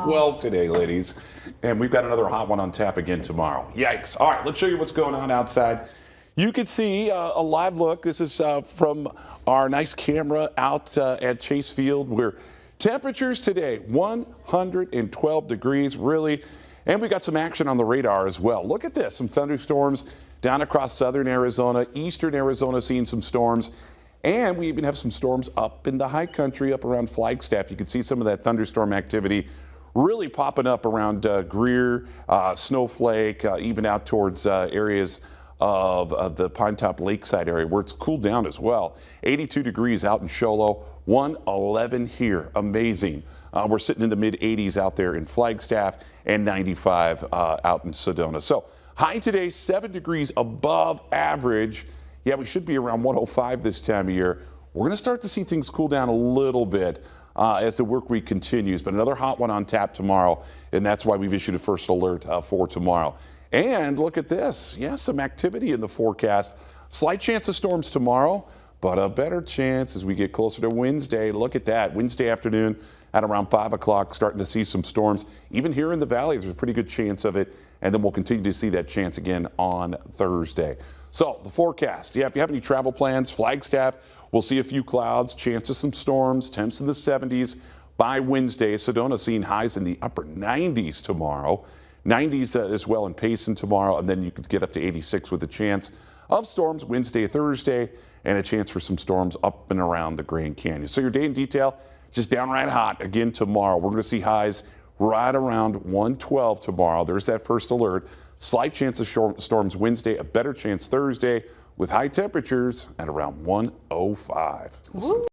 112 today, ladies. And we've got another hot one on tap again tomorrow. Yikes. All right, let's show you what's going on outside. You can see a live look. This is from our nice camera out at Chase Field, where temperatures today, 112 degrees, really. And we got some action on the radar as well. Look at this, some thunderstorms down across southern Arizona, eastern Arizona seeing some storms. And we even have some storms up in the high country, up around Flagstaff. You can see some of that thunderstorm activity really popping up around Greer, Snowflake, even out towards areas of the Pine Top Lakeside area where it's cooled down as well. 82 degrees out in Show Low, 111 here. Amazing. We're sitting in the mid 80s out there in Flagstaff and 95 out in Sedona. So high today, 7 degrees above average. Yeah, we should be around 105 this time of year. We're going to start to see things cool down a little bit as the work week continues, but another hot one on tap tomorrow, and that's why we've issued a first alert for tomorrow. And look at this. Yes, some activity in the forecast. Slight chance of storms tomorrow, but a better chance as we get closer to Wednesday. Look at that. Wednesday afternoon at around 5 o'clock, starting to see some storms. Even here in the valley, there's a pretty good chance of it. And then we'll continue to see that chance again on Thursday. So the forecast, yeah, if you have any travel plans, Flagstaff, we'll see a few clouds, chance of some storms, temps in the 70s by Wednesday. Sedona seeing highs in the upper 90s tomorrow. 90s as well in Payson tomorrow, and then you could get up to 86 with a chance of storms Wednesday, Thursday, and a chance for some storms up and around the Grand Canyon. So your day in detail, just downright hot again tomorrow. We're going to see highs right around 112 tomorrow. There's that first alert. Slight chance of storms Wednesday, a better chance Thursday with high temperatures at around 105.